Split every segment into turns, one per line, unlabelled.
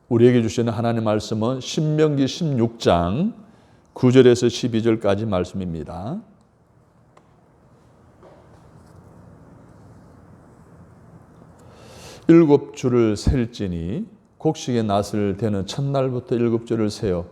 우리에게 주시는 하나님의 말씀은 신명기 16장 9절에서 12절까지 말씀입니다. 일곱 줄을 셀지니 곡식의 낫을 대는 첫날부터 일곱 줄을 세어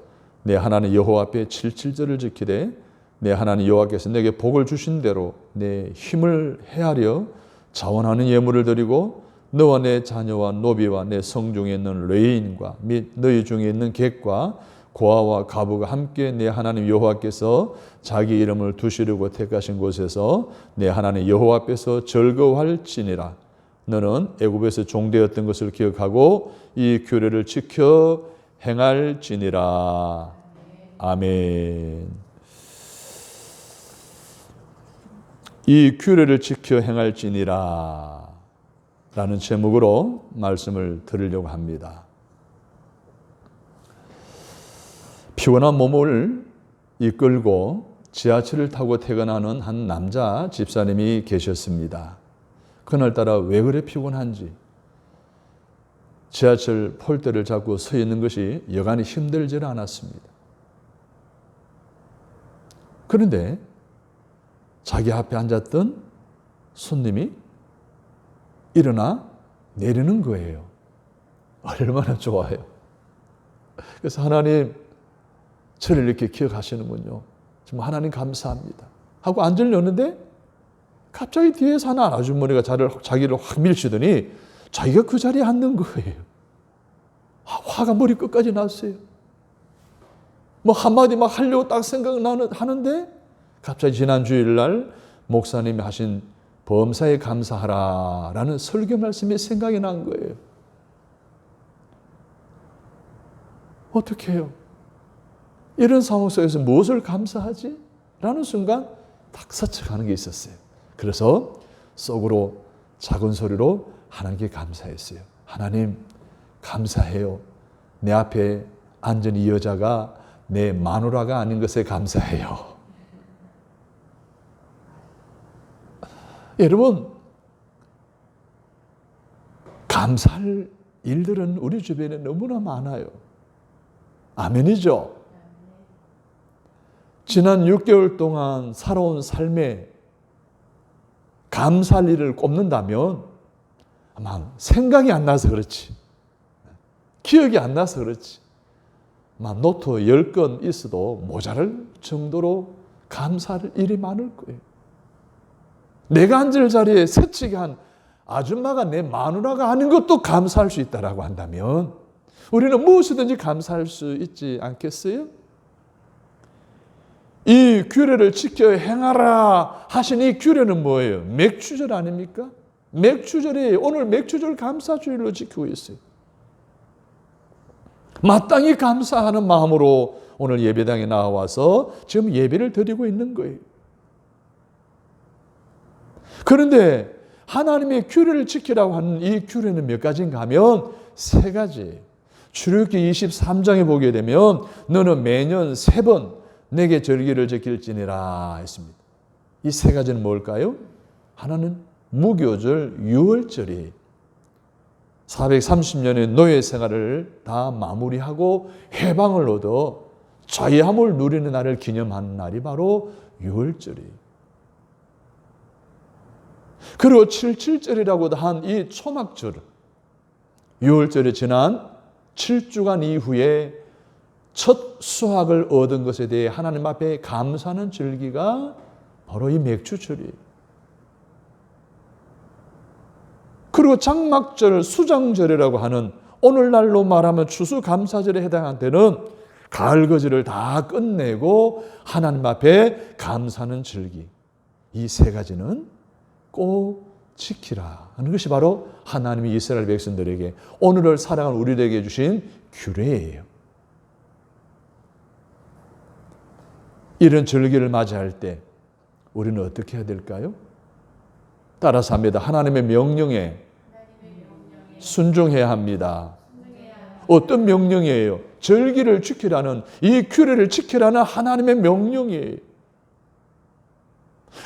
내 하나님 여호와 앞에 77절을 지키되 내 하나님 여호와께서 내게 복을 주신 대로 내 힘을 헤아려 자원하는 예물을 드리고 너와 내 자녀와 노비와 내 성중에 있는 레인과 및 너희 중에 있는 객과 고아와 가부가 함께 내 하나님 여호와께서 자기 이름을 두시려고 택하신 곳에서 내 하나님 여호와 앞에서 즐거워할지니라. 너는 애굽에서 종되었던 것을 기억하고 이 규례를 지켜 행할지니라. 아멘. 이 규례를 지켜 행할지니라 라는 제목으로 말씀을 드리려고 합니다. 피곤한 몸을 이끌고 지하철을 타고 퇴근하는 한 남자 집사님이 계셨습니다. 그날따라 왜 그래 피곤한지 지하철 폴대를 잡고 서 있는 것이 여간히 힘들지 않았습니다. 그런데 자기 앞에 앉았던 손님이 일어나 내리는 거예요. 얼마나 좋아요. 그래서 하나님 저를 이렇게 기억하시는군요. 정말 하나님 감사합니다 하고 앉으려는데 갑자기 뒤에서 하나 아주머니가 자기를 확 밀치더니 자기가 그 자리에 앉는 거예요. 화가 머리 끝까지 났어요. 뭐 한마디 막 하려고 딱 생각하는데 갑자기 지난 주일날 목사님이 하신 범사에 감사하라 라는 설교 말씀이 생각이 난 거예요. 어떻게 해요? 이런 상황 속에서 무엇을 감사하지? 라는 순간 딱 스쳐가는 게 있었어요. 그래서 속으로 작은 소리로 하나님께 감사했어요. 하나님 감사해요. 내 앞에 앉은 이 여자가 내 마누라가 아닌 것에 감사해요. 여러분, 감사할 일들은 우리 주변에 너무나 많아요. 아멘이죠? 지난 6개월 동안 살아온 삶에 감사할 일을 꼽는다면 아마 생각이 안 나서 그렇지, 기억이 안 나서 그렇지, 아마 노트 10건 있어도 모자랄 정도로 감사할 일이 많을 거예요. 내가 앉을 자리에 새치게 한 아줌마가 내 마누라가 아닌 것도 감사할 수 있다라고 한다면 우리는 무엇이든지 감사할 수 있지 않겠어요? 이 규례를 지켜 행하라 하신 이 규례는 뭐예요? 맥주절 아닙니까? 맥주절이 오늘 맥주절 감사주일로 지키고 있어요. 마땅히 감사하는 마음으로 오늘 예배당에 나와서 지금 예배를 드리고 있는 거예요. 그런데 하나님의 규례를 지키라고 하는 이 규례는 몇 가지인가 하면 세 가지. 출애굽기 23장에 보게 되면 너는 매년 3번 내게 절기를 지킬지니라 했습니다. 이 세 가지는 뭘까요? 하나는 무교절 6월절이 430년의 노예 생활을 다 마무리하고 해방을 얻어 자유함을 누리는 날을 기념하는 날이 바로 6월절이에요. 그리고 77절이라고도 한 이 초막절, 6월절이 지난 7주간 이후에 첫 수확을 얻은 것에 대해 하나님 앞에 감사하는 절기가 바로 이 맥주절이에요. 그리고 장막절, 수장절이라고 하는 오늘날로 말하면 추수감사절에 해당하는 때는 가을거지를 다 끝내고 하나님 앞에 감사하는 절기. 이 세 가지는 꼭 지키라 하는 것이 바로 하나님이 이스라엘 백성들에게 오늘을 살아가는 우리들에게 주신 규례예요. 이런 절기를 맞이할 때 우리는 어떻게 해야 될까요? 따라서 합니다. 하나님의 명령에 순종해야 합니다. 어떤 명령이에요? 절기를 지키라는, 이 규례를 지키라는 하나님의 명령이에요.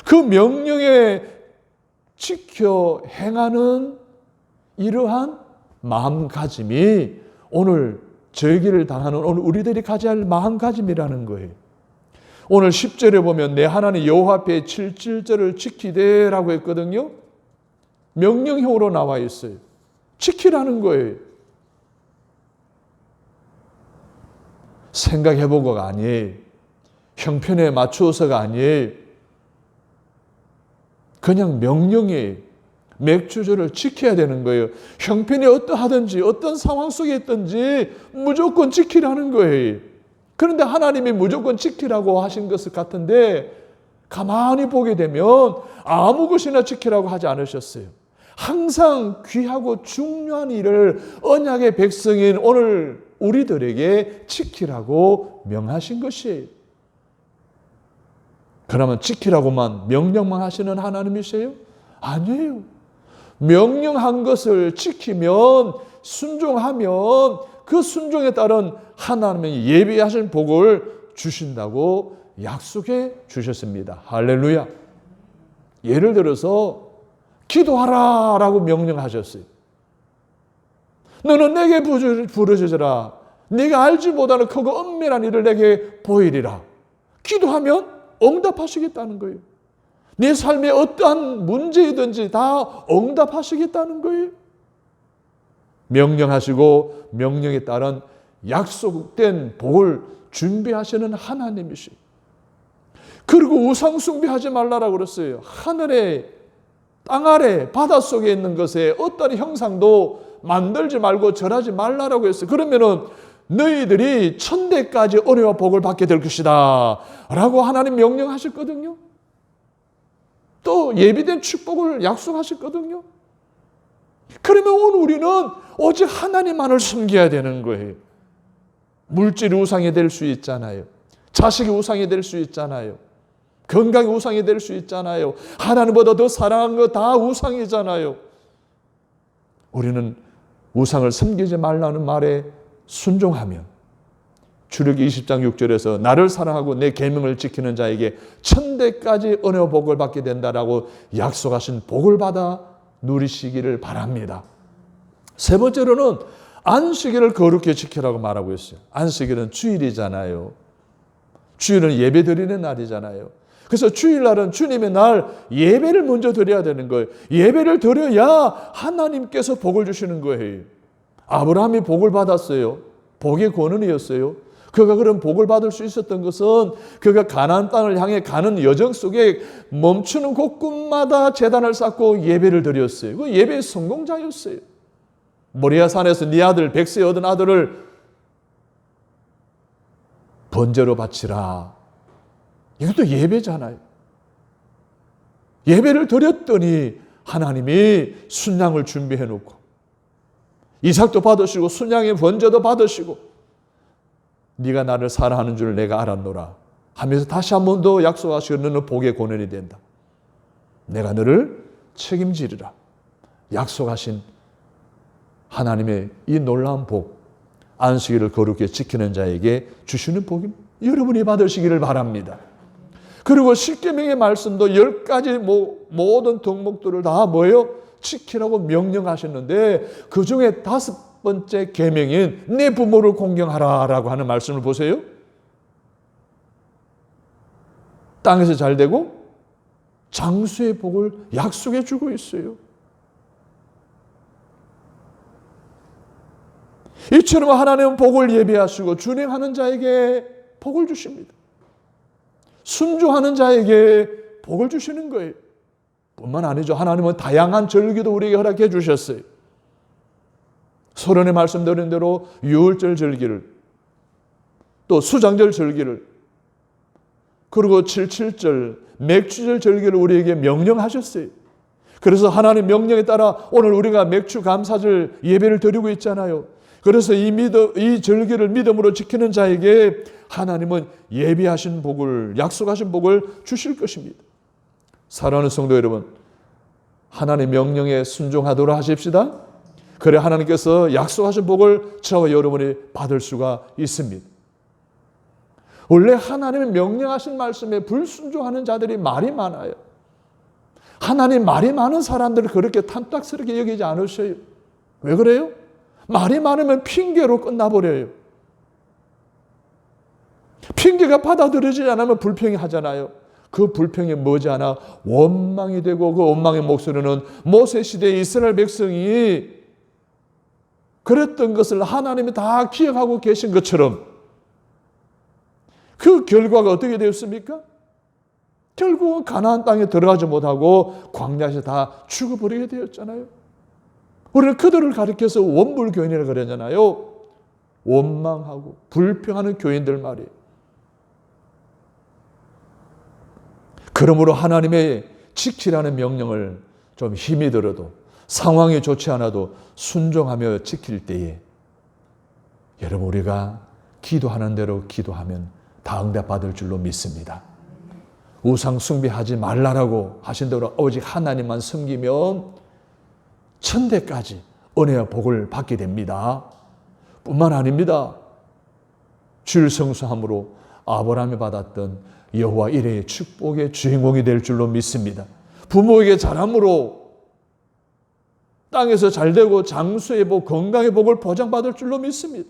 그 명령에 지켜 행하는 이러한 마음가짐이 오늘 저기를 당하는 오늘 우리들이 가져야 할 마음가짐이라는 거예요. 오늘 10절에 보면 내 하나님 여호와 앞에 7질절을 지키되라고 했거든요. 명령형으로 나와 있어요. 지키라는 거예요. 생각해보고가 아니에요. 형편에 맞추어서가 아니에요. 그냥 명령이에요. 맥주절을 지켜야 되는 거예요. 형편이 어떠하든지 어떤 상황 속에 있든지 무조건 지키라는 거예요. 그런데 하나님이 무조건 지키라고 하신 것 같은데 가만히 보게 되면 아무 것이나 지키라고 하지 않으셨어요. 항상 귀하고 중요한 일을 언약의 백성인 오늘 우리들에게 지키라고 명하신 것이에요. 그러면 지키라고만 명령만 하시는 하나님이세요? 아니에요. 명령한 것을 지키면 순종하면 그 순종에 따른 하나님의 예비하신 복을 주신다고 약속해 주셨습니다. 할렐루야. 예를 들어서 기도하라 라고 명령하셨어요. 너는 내게 부르짖으라. 네가 알지 못하는 크고 엄밀한 일을 내게 보이리라. 기도하면 응답하시겠다는 거예요. 네 삶에 어떠한 문제이든지 다 응답하시겠다는 거예요. 명령하시고 명령에 따른 약속된 복을 준비하시는 하나님이시죠. 그리고 우상 숭배하지 말라라고 그랬어요. 하늘에 땅 아래 바닷속에 있는 것에 어떤 형상도 만들지 말고 절하지 말라라고 했어요. 그러면은 너희들이 천대까지 은혜와 복을 받게 될 것이다 라고 하나님 명령하셨거든요. 또 예비된 축복을 약속하셨거든요. 그러면 오늘 우리는 오직 하나님만을 섬겨야 되는 거예요. 물질이 우상이 될 수 있잖아요. 자식이 우상이 될 수 있잖아요. 건강이 우상이 될 수 있잖아요. 하나님보다 더 사랑한 거 다 우상이잖아요. 우리는 우상을 섬기지 말라는 말에 순종하면 출애굽기 20장 6절에서 나를 사랑하고 내 계명을 지키는 자에게 천대까지 은혜와 복을 받게 된다라고 약속하신 복을 받아 누리시기를 바랍니다. 세 번째로는 안식일을 거룩히 지키라고 말하고 있어요. 안식일은 주일이잖아요. 주일은 예배 드리는 날이잖아요. 그래서 주일날은 주님의 날 예배를 먼저 드려야 되는 거예요. 예배를 드려야 하나님께서 복을 주시는 거예요. 아브라함이 복을 받았어요. 복의 권원이었어요. 그가 그런 복을 받을 수 있었던 것은 그가 가나안 땅을 향해 가는 여정 속에 멈추는 곳곳마다 제단을 쌓고 예배를 드렸어요. 그 예배의 성공자였어요. 모리아 산에서 네 아들 백세 얻은 아들을 번제로 바치라. 이것도 예배잖아요. 예배를 드렸더니 하나님이 순양을 준비해 놓고 이삭도 받으시고 순양의 번제도 받으시고 네가 나를 사랑하는 줄 내가 알았노라 하면서 다시 한 번 더 약속하시고 너는 복의 권원이 된다. 내가 너를 책임지리라. 약속하신 하나님의 이 놀라운 복, 안식일을 거룩히 지키는 자에게 주시는 복임 여러분이 받으시기를 바랍니다. 그리고 십계명의 말씀도 10가지 모든 덕목들을 다 뭐예요? 지키라고 명령하셨는데 그 중에 5번째 계명인 내 부모를 공경하라라고 하는 말씀을 보세요. 땅에서 잘 되고 장수의 복을 약속해 주고 있어요. 이처럼 하나님은 복을 예비하시고 준행하는 자에게 복을 주십니다. 순종하는 자에게 복을 주시는 거예요. 뿐만 아니죠. 하나님은 다양한 절기도 우리에게 허락해 주셨어요. 서론에 말씀드린 대로 유월절 절기를, 또 수장절 절기를, 그리고 77절 맥주절 절기를 우리에게 명령하셨어요. 그래서 하나님 명령에 따라 오늘 우리가 맥주 감사절 예배를 드리고 있잖아요. 그래서 이 절기를 믿음으로 지키는 자에게 하나님은 예비하신 복을, 약속하신 복을 주실 것입니다. 사랑하는 성도 여러분, 하나님의 명령에 순종하도록 하십시다. 그래 하나님께서 약속하신 복을 저와 여러분이 받을 수가 있습니다. 원래 하나님의 명령하신 말씀에 불순종하는 자들이 말이 많아요. 하나님 말이 많은 사람들을 그렇게 탐탁스럽게 여기지 않으셔요. 왜 그래요? 말이 많으면 핑계로 끝나버려요. 핑계가 받아들여지지 않으면 불평이 하잖아요. 그 불평이 머지않아 원망이 되고 그 원망의 목소리는 모세 시대의 이스라엘 백성이 그랬던 것을 하나님이 다 기억하고 계신 것처럼 그 결과가 어떻게 되었습니까? 결국은 가나안 땅에 들어가지 못하고 광야에서 다 죽어버리게 되었잖아요. 우리는 그들을 가리켜서 원불교인이라고 그러잖아요. 원망하고 불평하는 교인들 말이에요. 그러므로 하나님의 지키라는 명령을 좀 힘이 들어도 상황이 좋지 않아도 순종하며 지킬 때에 여러분 우리가 기도하는 대로 기도하면 다 응답받을 줄로 믿습니다. 우상 숭배하지 말라라고 하신 대로 오직 하나님만 섬기면 천대까지 은혜와 복을 받게 됩니다. 뿐만 아닙니다. 주일 성수함으로 아브라함이 받았던 여호와 이레의 축복의 주인공이 될 줄로 믿습니다. 부모에게 잘함으로 땅에서 잘되고 장수의 복, 건강의 복을 보장받을 줄로 믿습니다.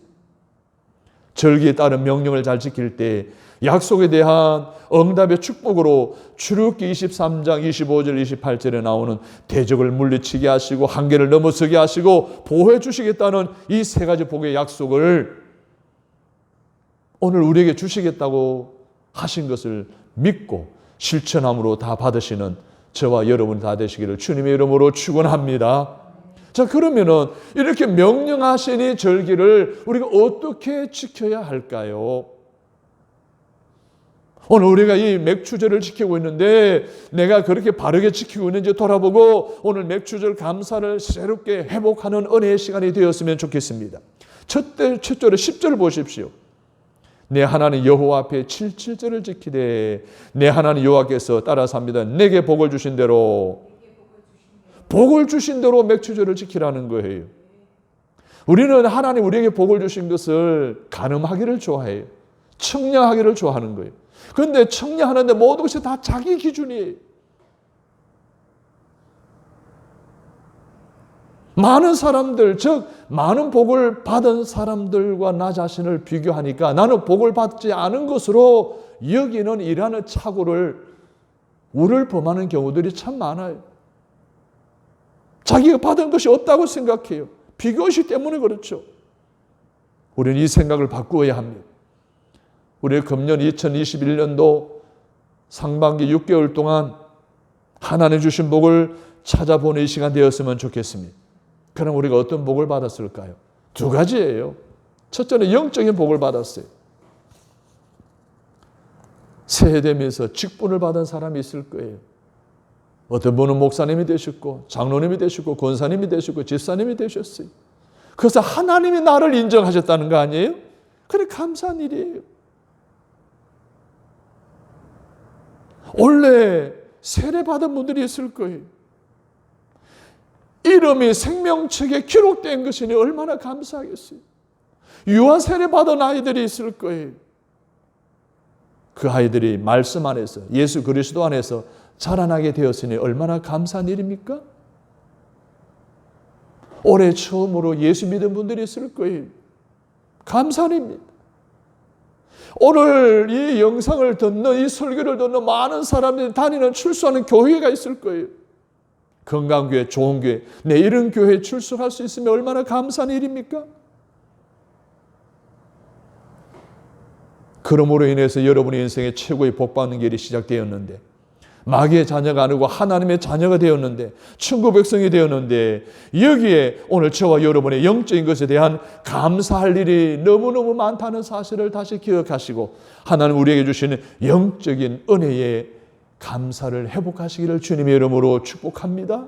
절기에 따른 명령을 잘 지킬 때 약속에 대한 응답의 축복으로 출애굽기 23장 25절 28절에 나오는 대적을 물리치게 하시고 한계를 넘어서게 하시고 보호해 주시겠다는 이 세 가지 복의 약속을 오늘 우리에게 주시겠다고 하신 것을 믿고 실천함으로 다 받으시는 저와 여러분 다 되시기를 주님의 이름으로 축원합니다. 자, 그러면은 이렇게 명령하신 이 절기를 우리가 어떻게 지켜야 할까요? 오늘 우리가 이 맥추절을 지키고 있는데 내가 그렇게 바르게 지키고 있는지 돌아보고 오늘 맥추절 감사를 새롭게 회복하는 은혜의 시간이 되었으면 좋겠습니다. 첫절에 10절 보십시오. 내 하나님 여호와 앞에 7절을 지키되 내 하나님 여호와께서 따라서 합니다. 내게 복을 주신 대로 맥추절을 지키라는 거예요. 우리는 하나님 우리에게 복을 주신 것을 간음하기를 좋아해요. 청량하기를 좋아하는 거예요. 그런데 청량하는데 모든 것이 다 자기 기준이에요. 많은 사람들, 즉 많은 복을 받은 사람들과 나 자신을 비교하니까 나는 복을 받지 않은 것으로 여기는 이라는 착오를 우를 범하는 경우들이 참 많아요. 자기가 받은 것이 없다고 생각해요. 비교의식 때문에 그렇죠. 우리는 이 생각을 바꾸어야 합니다. 우리 금년 2021년도 상반기 6개월 동안 하나님 주신 복을 찾아보는 이 시간 되었으면 좋겠습니다. 그럼 우리가 어떤 복을 받았을까요? 두 가지예요. 첫째는 영적인 복을 받았어요. 새해 되면서 직분을 받은 사람이 있을 거예요. 어떤 분은 목사님이 되셨고 장로님이 되셨고 권사님이 되셨고 집사님이 되셨어요. 그래서 하나님이 나를 인정하셨다는 거 아니에요? 그래 감사한 일이에요. 원래 세례받은 분들이 있을 거예요. 이름이 생명책에 기록된 것이니 얼마나 감사하겠어요. 유아 세례받은 아이들이 있을 거예요. 그 아이들이 말씀 안에서 예수 그리스도 안에서 자라나게 되었으니 얼마나 감사한 일입니까? 올해 처음으로 예수 믿은 분들이 있을 거예요. 감사한 일입니다. 오늘 이 영상을 듣는 이 설교를 듣는 많은 사람들이 다니는 출소하는 교회가 있을 거예요. 건강교회, 좋은 교회, 네, 이런 교회에 출석할 수 있으면 얼마나 감사한 일입니까? 그러므로 인해서 여러분의 인생의 최고의 복받는 길이 시작되었는데 마귀의 자녀가 아니고 하나님의 자녀가 되었는데 천국 백성이 되었는데 여기에 오늘 저와 여러분의 영적인 것에 대한 감사할 일이 너무너무 많다는 사실을 다시 기억하시고 하나님 우리에게 주시는 영적인 은혜에 감사를 회복하시기를 주님의 이름으로 축복합니다.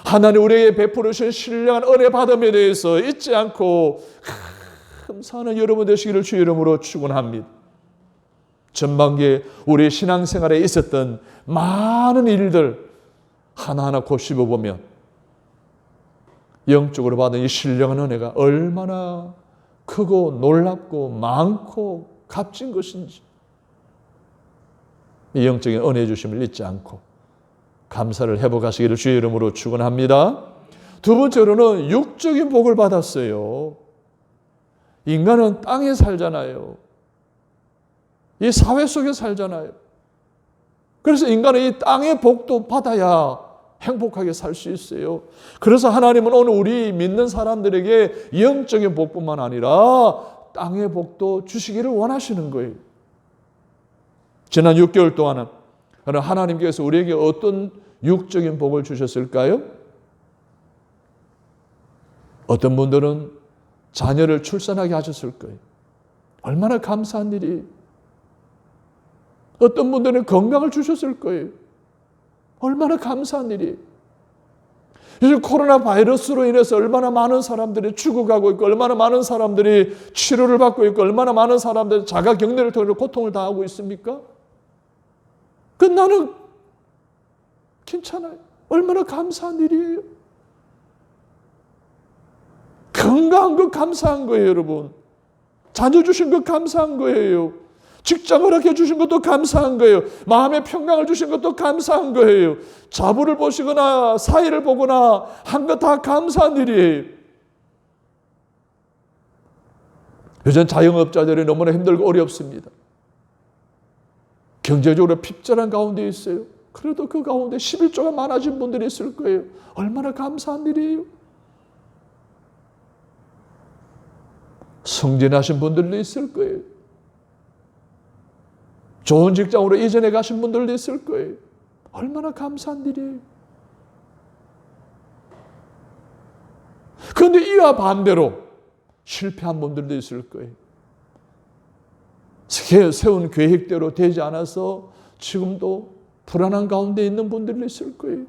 하나님 우리에게 베풀으신 신령한 은혜 받음에 대해서 잊지 않고 감사하는 여러분 되시기를 주의 이름으로 축원합니다. 전반기에 우리 신앙생활에 있었던 많은 일들 하나하나 곱씹어보면 영적으로 받은 이 신령한 은혜가 얼마나 크고 놀랍고 많고 값진 것인지 이 영적인 은혜 주심을 잊지 않고 감사를 회복하시기를 주의 이름으로 축원합니다. 두 번째로는 육적인 복을 받았어요. 인간은 땅에 살잖아요. 이 사회 속에 살잖아요. 그래서 인간은 이 땅의 복도 받아야 행복하게 살 수 있어요. 그래서 하나님은 오늘 우리 믿는 사람들에게 영적인 복뿐만 아니라 땅의 복도 주시기를 원하시는 거예요. 지난 6개월 동안은 하나님께서 우리에게 어떤 육적인 복을 주셨을까요? 어떤 분들은 자녀를 출산하게 하셨을 거예요. 얼마나 감사한 일이. 어떤 분들은 건강을 주셨을 거예요. 얼마나 감사한 일이. 요즘 코로나 바이러스로 인해서 얼마나 많은 사람들이 죽어가고 있고, 얼마나 많은 사람들이 치료를 받고 있고, 얼마나 많은 사람들이 자가격리를 통해 고통을 당하고 있습니까? 그 나는 괜찮아요. 얼마나 감사한 일이에요. 건강한 것 감사한 거예요, 여러분. 자녀 주신 것 감사한 거예요. 직장 허락해 주신 것도 감사한 거예요. 마음의 평강을 주신 것도 감사한 거예요. 자부를 보시거나 사이를 보거나 한 것 다 감사한 일이에요. 요즘 자영업자들이 너무나 힘들고 어렵습니다. 경제적으로 핍절한 가운데 있어요. 그래도 그 가운데 11조가 많아진 분들이 있을 거예요. 얼마나 감사한 일이에요. 승진하신 분들도 있을 거예요. 좋은 직장으로 이전해 가신 분들도 있을 거예요. 얼마나 감사한 일이에요. 그런데 이와 반대로 실패한 분들도 있을 거예요. 세운 계획대로 되지 않아서 지금도 불안한 가운데 있는 분들도 있을 거예요.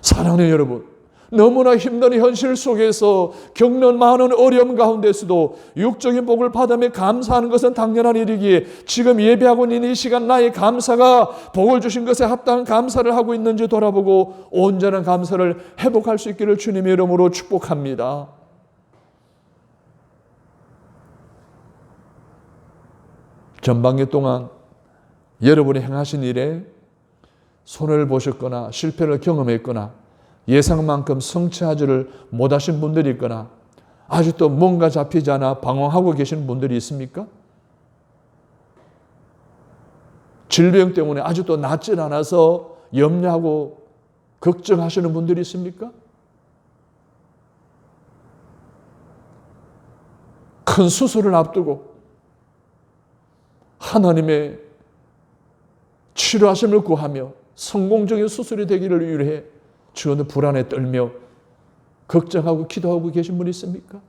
사랑하는 여러분, 너무나 힘든 현실 속에서 겪는 많은 어려움 가운데서도 육적인 복을 받으며 감사하는 것은 당연한 일이기에 지금 예배하고 있는 이 시간 나의 감사가 복을 주신 것에 합당한 감사를 하고 있는지 돌아보고 온전한 감사를 회복할 수 있기를 주님의 이름으로 축복합니다. 전반기 동안 여러분이 행하신 일에 손해를 보셨거나 실패를 경험했거나 예상만큼 성취하지를 못하신 분들이 있거나 아직도 뭔가 잡히지 않아 방황하고 계신 분들이 있습니까? 질병 때문에 아직도 낫질 않아서 염려하고 걱정하시는 분들이 있습니까? 큰 수술을 앞두고 하나님의 치료하심을 구하며 성공적인 수술이 되기를 위해 주어는 불안에 떨며 걱정하고 기도하고 계신 분이 있습니까?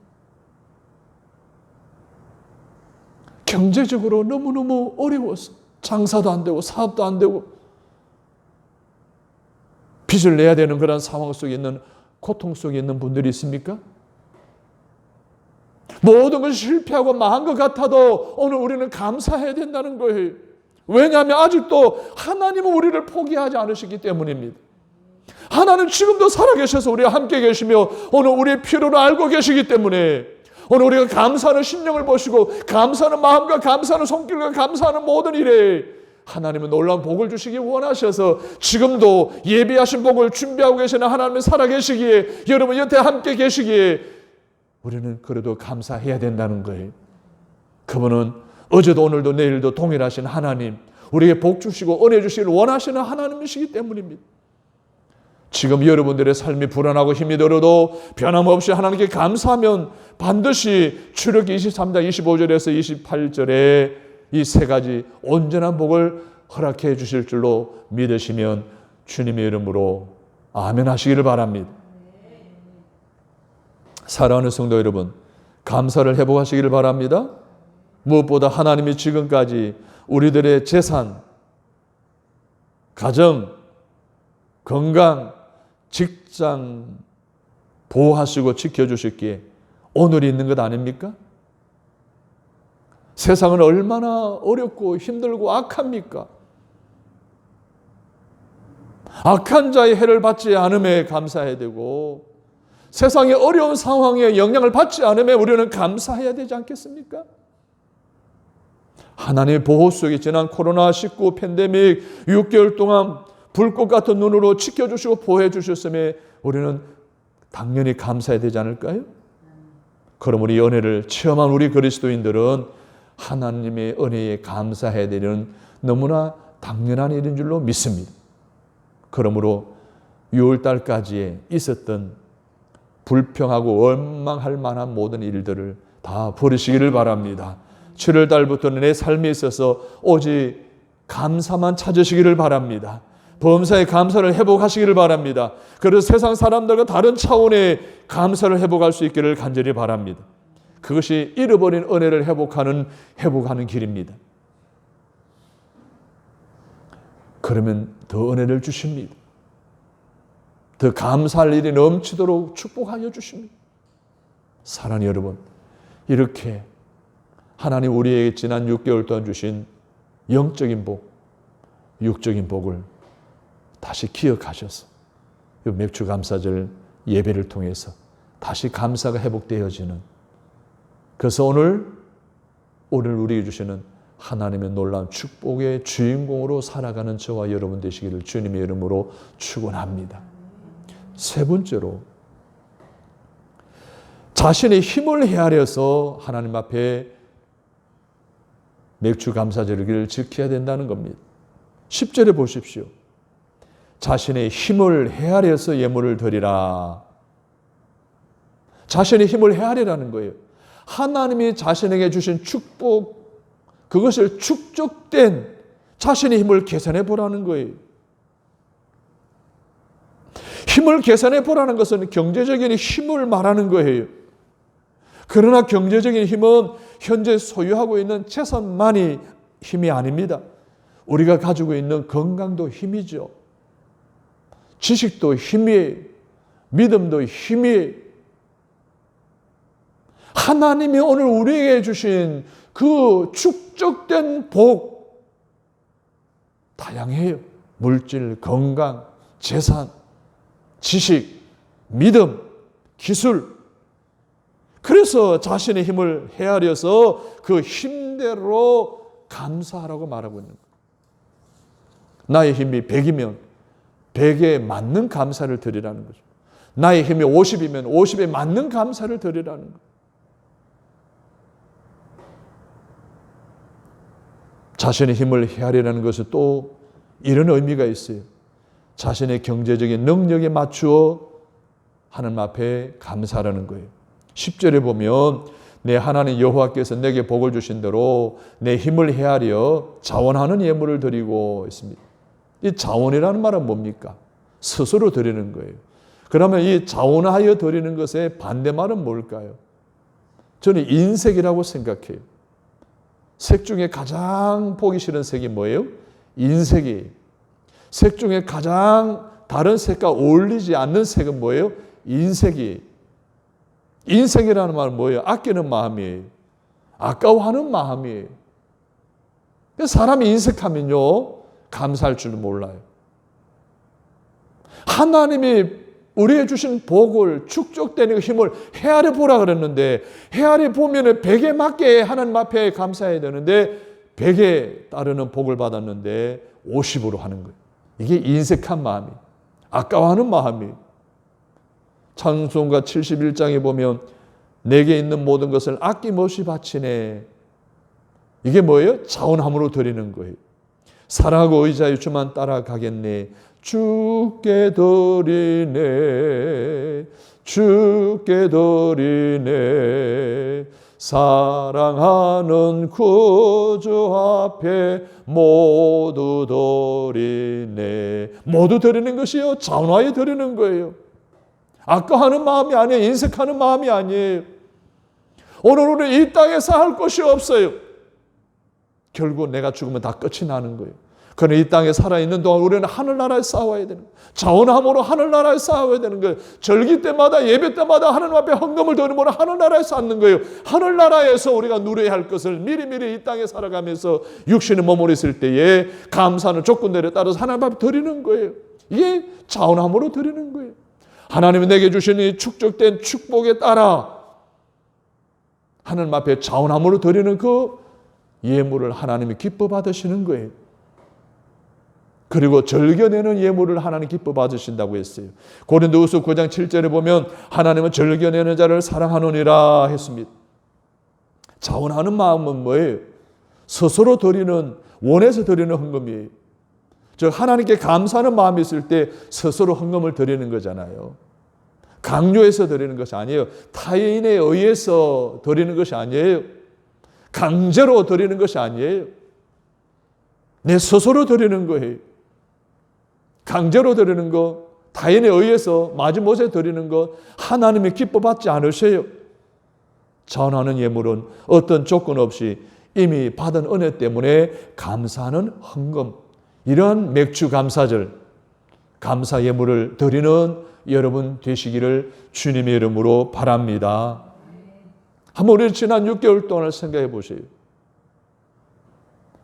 경제적으로 너무너무 어려워서 장사도 안 되고 사업도 안 되고 빚을 내야 되는 그런 상황 속에 있는 고통 속에 있는 분들이 있습니까? 모든 것이 실패하고 망한 것 같아도 오늘 우리는 감사해야 된다는 거예요. 왜냐하면 아직도 하나님은 우리를 포기하지 않으시기 때문입니다. 하나님 지금도 살아계셔서 우리와 함께 계시며 오늘 우리의 필요를 알고 계시기 때문에 오늘 우리가 감사하는 심령을 보시고 감사하는 마음과 감사하는 손길과 감사하는 모든 일에 하나님은 놀라운 복을 주시기 원하셔서 지금도 예비하신 복을 준비하고 계시는 하나님이 살아계시기에 여러분 여태 함께 계시기에 우리는 그래도 감사해야 된다는 거예요. 그분은 어제도 오늘도 내일도 동일하신 하나님, 우리에게 복 주시고 은혜 주시기를 원하시는 하나님이시기 때문입니다. 지금 여러분들의 삶이 불안하고 힘이 들어도 변함없이 하나님께 감사하면 반드시 출애굽기 23장 25절에서 28절에 이 세 가지 온전한 복을 허락해 주실 줄로 믿으시면 주님의 이름으로 아멘 하시기를 바랍니다. 사랑하는 성도 여러분, 감사를 회복하시기를 바랍니다. 무엇보다 하나님이 지금까지 우리들의 재산, 가정, 건강, 직장 보호하시고 지켜주셨기에 오늘이 있는 것 아닙니까? 세상은 얼마나 어렵고 힘들고 악합니까? 악한 자의 해를 받지 않음에 감사해야 되고 세상의 어려운 상황에 영향을 받지 않음에 우리는 감사해야 되지 않겠습니까? 하나님의 보호 속에 지난 코로나19 팬데믹 6개월 동안 불꽃 같은 눈으로 지켜주시고 보호해 주셨음에 우리는 당연히 감사해야 되지 않을까요? 그럼 우리 은혜를 체험한 우리 그리스도인들은 하나님의 은혜에 감사해야 되는 너무나 당연한 일인 줄로 믿습니다. 그러므로 6월달까지 있었던 불평하고 원망할 만한 모든 일들을 다 버리시기를 바랍니다. 7월달부터는 내 삶에 있어서 오직 감사만 찾으시기를 바랍니다. 범사의 감사를 회복하시기를 바랍니다. 그래서 세상 사람들과 다른 차원의 감사를 회복할 수 있기를 간절히 바랍니다. 그것이 잃어버린 은혜를 회복하는 길입니다. 그러면 더 은혜를 주십니다. 더 감사할 일이 넘치도록 축복하여 주십니다. 사랑하는 여러분, 이렇게 하나님 우리에게 지난 6개월 동안 주신 영적인 복, 육적인 복을 다시 기억하셔서 이 맥주감사절 예배를 통해서 다시 감사가 회복되어지는, 그래서 오늘 우리에게 주시는 하나님의 놀라운 축복의 주인공으로 살아가는 저와 여러분 되시기를 주님의 이름으로 축원합니다. 세 번째로, 자신의 힘을 헤아려서 하나님 앞에 맥주감사절을 지켜야 된다는 겁니다. 10절에 보십시오. 자신의 힘을 헤아려서 예물을 드리라. 자신의 힘을 헤아리라는 거예요. 하나님이 자신에게 주신 축복, 그것을 축적된 자신의 힘을 계산해 보라는 거예요. 힘을 계산해 보라는 것은 경제적인 힘을 말하는 거예요. 그러나 경제적인 힘은 현재 소유하고 있는 재산만이 힘이 아닙니다. 우리가 가지고 있는 건강도 힘이죠. 지식도 힘이에요. 믿음도 힘이에요. 하나님이 오늘 우리에게 주신 그 축적된 복, 다양해요. 물질, 건강, 재산, 지식, 믿음, 기술. 그래서 자신의 힘을 헤아려서 그 힘대로 감사하라고 말하고 있는 거예요. 나의 힘이 100이면 100에 맞는 감사를 드리라는 거죠. 나의 힘이 50이면 50에 맞는 감사를 드리라는 거예요. 자신의 힘을 헤아리라는 것은 또 이런 의미가 있어요. 자신의 경제적인 능력에 맞추어 하나님 앞에 감사하라는 거예요. 10절에 보면 내 하나님 여호와께서 내게 복을 주신 대로 내 힘을 헤아려 자원하는 예물을 드리고 있습니다. 이 자원이라는 말은 뭡니까? 스스로 드리는 거예요. 그러면 이 자원하여 드리는 것의 반대말은 뭘까요? 저는 인색이라고 생각해요. 색 중에 가장 보기 싫은 색이 뭐예요? 인색이에요. 색 중에 가장 다른 색과 어울리지 않는 색은 뭐예요? 인색이에요. 인색이라는 말은 뭐예요? 아끼는 마음이에요. 아까워하는 마음이에요. 사람이 인색하면요, 감사할 줄 몰라요. 하나님이 우리에게 주신 복을, 축적되는 힘을 헤아려 보라 그랬는데, 헤아려 보면 100에 맞게 하나님 앞에 감사해야 되는데 100에 따르는 복을 받았는데 50으로 하는 거예요. 이게 인색한 마음이에요. 아까워하는 마음이에요. 찬송가 71장에 보면 내게 있는 모든 것을 아낌없이 바치네. 이게 뭐예요? 자원함으로 드리는 거예요. 사랑하고 의지하여 주만 따라가겠네. 주께 드리네. 주께 드리네. 사랑하는 구주 앞에 모두 드리네. 모두 드리는 것이요, 자원하여 드리는 거예요. 아까워하는 마음이 아니에요. 인색하는 마음이 아니에요. 오늘 우리 이 땅에서 할 것이 없어요. 결국 내가 죽으면 다 끝이 나는 거예요. 그러나 이 땅에 살아있는 동안 우리는 하늘나라에 싸워야 되는 거예요. 자원함으로 하늘나라에 싸워야 되는 거예요. 절기 때마다, 예배 때마다 하나님 앞에 헌금을 드림으로 하늘나라에 쌓는 거예요. 하늘나라에서 우리가 누려야 할 것을 미리미리 이 땅에 살아가면서 육신의 몸으로 있을 때에 감사하는 조건들에 따라서 하나님 앞에 드리는 거예요. 이게 자원함으로 드리는 거예요. 하나님이 내게 주신 이 축적된 축복에 따라 하나님 앞에 자원함으로 드리는 그 예물을 하나님이 기뻐 받으시는 거예요. 그리고 절겨내는 예물을 하나님 기뻐 받으신다고 했어요. 고린도후서 9장 7절에 보면 하나님은 절겨내는 자를 사랑하느니라 했습니다. 자원하는 마음은 뭐예요? 스스로 드리는, 원해서 드리는 헌금이에요. 즉 하나님께 감사하는 마음이 있을 때 스스로 헌금을 드리는 거잖아요. 강요해서 드리는 것이 아니에요. 타인에 의해서 드리는 것이 아니에요. 강제로 드리는 것이 아니에요. 내 스스로 드리는 거예요. 강제로 드리는 것, 타인에 의해서 마지못해 드리는 것, 하나님이 기뻐 받지 않으세요. 전하는 예물은 어떤 조건 없이 이미 받은 은혜 때문에 감사하는 헌금, 이러한 맥주 감사절, 감사 예물을 드리는 여러분 되시기를 주님의 이름으로 바랍니다. 한번 우리 지난 6개월 동안을 생각해 보세요.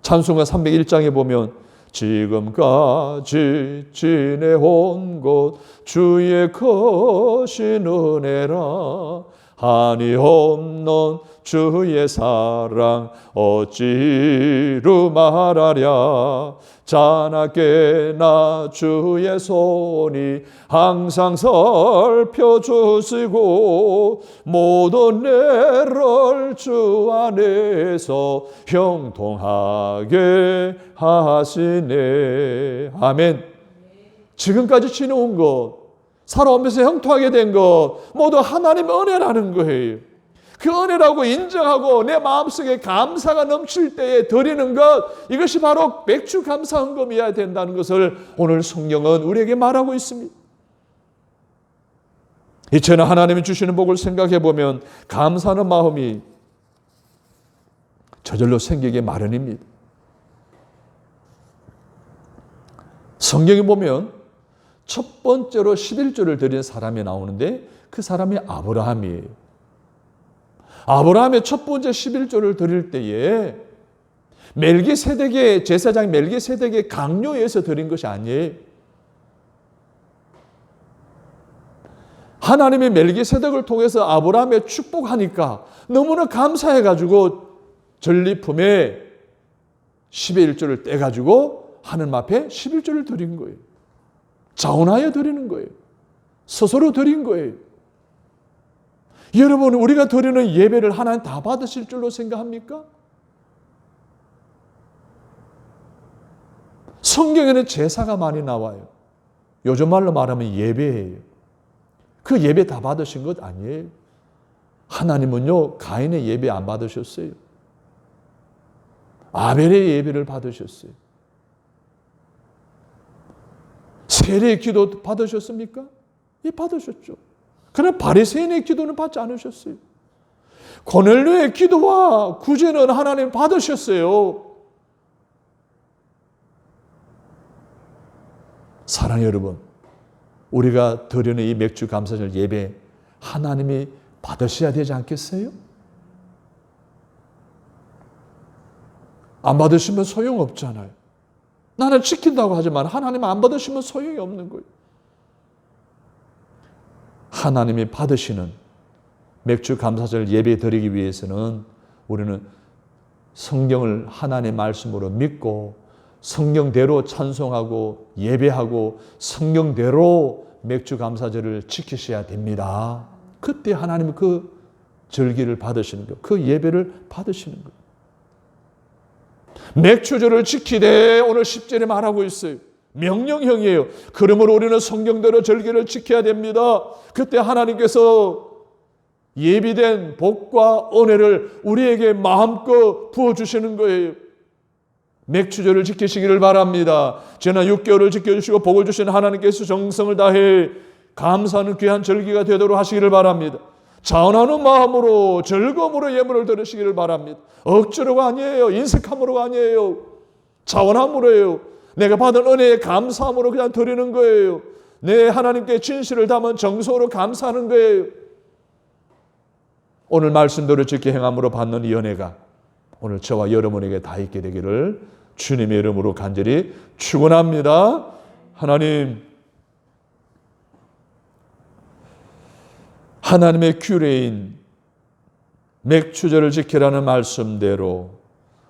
찬송가 301장에 보면 지금까지 지내온 것 주의 크신 은혜라 한이 없는 주의 사랑 어찌로 말하랴 자나깨나 주의 손이 항상 살펴주시고 모든 내를 주 안에서 형통하게 하시네. 아멘. 지금까지 지내온 것, 살아오면서 형통하게 된 것 모두 하나님의 은혜라는 거예요. 그 은혜라고 인정하고 내 마음속에 감사가 넘칠 때에 드리는 것, 이것이 바로 맥주 감사 헌금이어야 된다는 것을 오늘 성경은 우리에게 말하고 있습니다. 이제는 하나님이 주시는 복을 생각해 보면 감사하는 마음이 저절로 생기기 마련입니다. 성경에 보면 첫 번째로 11조를 드린 사람이 나오는데 그 사람이 아브라함이에요. 아브라함의 첫 번째 11조를 드릴 때에 멜기세덱의 제사장 멜기세덱의 강요에서 드린 것이 아니에요. 하나님이 멜기세덱을 통해서 아브라함에 축복하니까 너무나 감사해가지고 전리품에 11조를 떼가지고 하나님 앞에 11조를 드린 거예요. 자원하여 드리는 거예요. 스스로 드린 거예요. 여러분, 우리가 드리는 예배를 하나님 다 받으실 줄로 생각합니까? 성경에는 제사가 많이 나와요. 요즘 말로 말하면 예배예요. 그 예배 다 받으신 것 아니에요. 하나님은요, 가인의 예배 안 받으셨어요. 아벨의 예배를 받으셨어요. 세례의 기도 받으셨습니까? 예, 받으셨죠. 그러나 바리새인의 기도는 받지 않으셨어요. 고넬료의 기도와 구제는 하나님 받으셨어요. 사랑하는 여러분, 우리가 드리는 이 맥주 감사절 예배 하나님이 받으셔야 되지 않겠어요? 안 받으시면 소용없잖아요. 나는 지킨다고 하지만 하나님 안 받으시면 소용이 없는 거예요. 하나님이 받으시는 맥주 감사절 예배 드리기 위해서는 우리는 성경을 하나님의 말씀으로 믿고 성경대로 찬송하고 예배하고 성경대로 맥주 감사절을 지키셔야 됩니다. 그때 하나님은 그 절기를 받으시는 거예요. 그 예배를 받으시는 거예요. 맥주절을 지키되 오늘 10절에 말하고 있어요. 명령형이에요. 그러므로 우리는 성경대로 절기를 지켜야 됩니다. 그때 하나님께서 예비된 복과 은혜를 우리에게 마음껏 부어주시는 거예요. 맥주절을 지키시기를 바랍니다. 지난 6개월을 지켜주시고 복을 주신 하나님께서 정성을 다해 감사하는 귀한 절기가 되도록 하시기를 바랍니다. 자원하는 마음으로 즐거움으로 예물을 드리시기를 바랍니다. 억지로가 아니에요. 인색함으로가 아니에요. 자원함으로예요. 내가 받은 은혜에 감사함으로 그냥 드리는 거예요. 내 하나님께 진실을 담은 정성으로 감사하는 거예요. 오늘 말씀대로 지켜 행함으로 받는 이 은혜가 오늘 저와 여러분에게 다 있게 되기를 주님의 이름으로 간절히 축원합니다. 하나님의 규례인 맥주절을 지키라는 말씀대로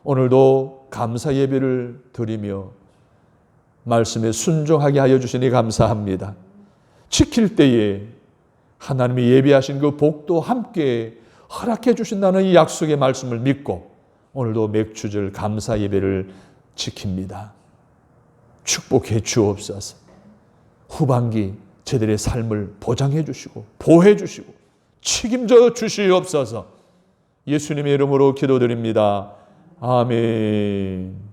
오늘도 감사 예배를 드리며 말씀에 순종하게 하여 주시니 감사합니다. 지킬 때에 하나님이 예비하신 그 복도 함께 허락해 주신다는 이 약속의 말씀을 믿고 오늘도 맥주절 감사 예배를 지킵니다. 축복해 주옵소서. 후반기 저들의 삶을 보장해 주시고 보호해 주시고 책임져 주시옵소서. 예수님의 이름으로 기도드립니다. 아멘.